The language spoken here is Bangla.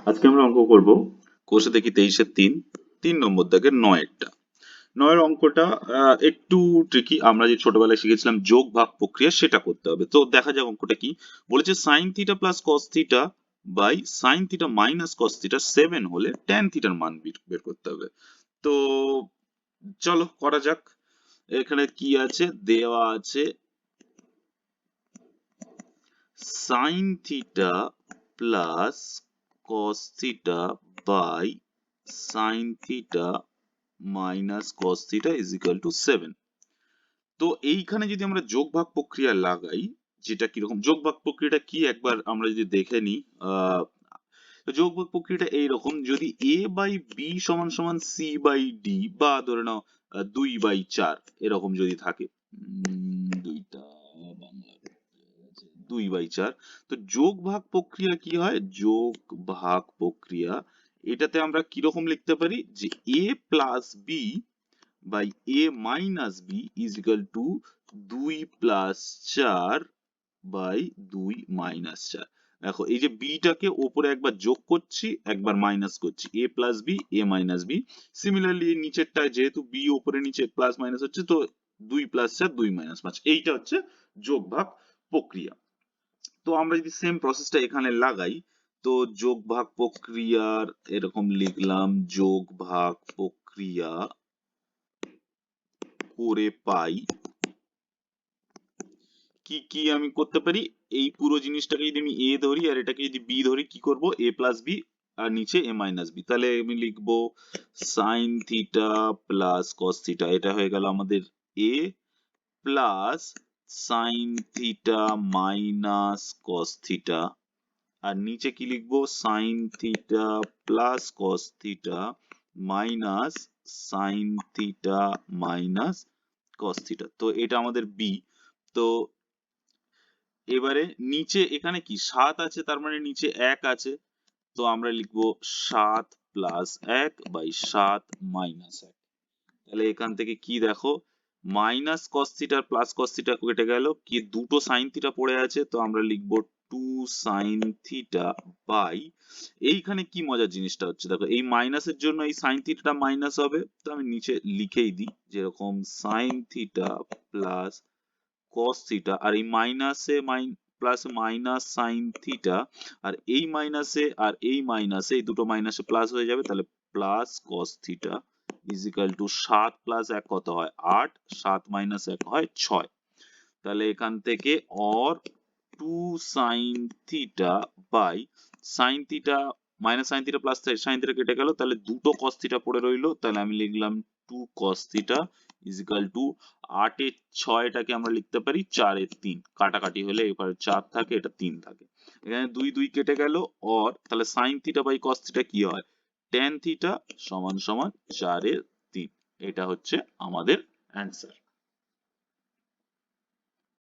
আজকে আমরা অঙ্ক করব কোষে দেখি 23-এর 3 নম্বর দাগের 9-এরটা। 9-এর অঙ্কটা একটু ট্রিকি। আমরা যে ছোটবেলায় শিখেছিলাম যোগ ভাগ প্রক্রিয়া সেটা করতে হবে। তো দেখা যাক অঙ্কটা কি বলেছে। sin theta plus cos theta by sin theta minus cos theta 7 হলে tan থিটার মান বের করতে হবে। তো চলো করা যাক। এখানে কি আছে দেওয়া আছে sin theta plus cos theta by sin theta minus cos theta is equal to 7। তো এইখানে যদি আমরা যোগ ভাগ প্রক্রিয়া লাগাই, যেটা কিরকম যোগ ভাগ প্রক্রিয়াটা কি একবার আমরা যদি দেখে নিই। যোগ ভাগ প্রক্রিয়াটা এইরকম, যদি a বাই b সমান সমান c বাই d বা ধরে নাও 2/4 এরকম যদি থাকে, দুইটা বাংলা 2/4। তো যোগ ভাগ প্রক্রিয়া কি হয়, যোগ ভাগ প্রক্রিয়া এটাতে আমরা কিরকম লিখতে পারি যে a plus b by a minus b is equal to 2 plus 4 by 2 minus 4। দেখো এই যে b টাকে ওপরে একবার যোগ করছি একবার মাইনাস করছি, a plus b a minus b। Similarly নিচেরটায় যেহেতু b ওপরে নিচে প্লাস মাইনাস হচ্ছে, তো 2 প্লাস 4 2 মাইনাস 5, এইটা হচ্ছে যোগ ভাগ প্রক্রিয়া। তো আমরা যদি সেম প্রসেসটা এখানে লাগাই, তো যোগ ভাগ প্রক্রিয়ার এরকম লিখলাম, যোগ ভাগ প্রক্রিয়া করে পাই কি কি আমি করতে পারি। এই পুরো জিনিসটাকে যদি আমি a ধরি আর এটাকে যদি b ধরি, কি করব a প্লাস b আর নিচে a মাইনাস b, তাহলে আমি লিখবো sin theta plus cos theta, এটা হয়ে গেল আমাদের a plus sin theta minus cos theta, আর নিচে কি লিখবো sin theta plus cos theta minus sin theta minus cos theta. তো এটা আমাদের b। তো এবারে নিচে এখানে কি 7 আছে, তার মানে নিচে 1 আছে, তো আমরা লিখবো 7 প্লাস 1 বাই 7 মাইনাস 1। তাহলে এখান থেকে কি দেখো, minus cos theta plus cos theta কেটে গেল, কি দুটো sin থিটা পড়ে আছে, তো আমরা লিখবো 2 sin থিটা বাই, এইখানে কি মজার জিনিসটা হচ্ছে দেখো, এই মাইনাসের জন্য এই sin থিটাটা মাইনাস হবে, তো আমি নিচে লিখেই দিই যেরকম sin theta plus cos theta, আর এই মাইনাসে প্লাস মাইনাস sin থিটা, আর এই মাইনাসে আর এই মাইনাসে এই দুটো মাইনাসে প্লাস হয়ে যাবে, তাহলে plus cos theta is equal to 7 plus 1 কত হয় 8, 7 মাইনাস 1 হয় 6। তাহলে এখান থেকে অর 2 sin theta by sin theta minus sin theta plus sin theta কেটে গেল, তাহলে দুটো cos থিটা পড়ে রইলো, তাহলে আমি লিখলাম 2 cos theta is equal two 8 এর 6টাকে আমরা লিখতে পারি 4 এর 3, কাটাকাটি হলে এবার 4 থাকে এটা 3 থাকে, এখানে 2 2 কেটে গেল, অর তাহলে sin theta by cos theta কি হয় tan থিটা সমান সমান 4 এর 3। এটা হচ্ছে আমাদের অ্যান্সার।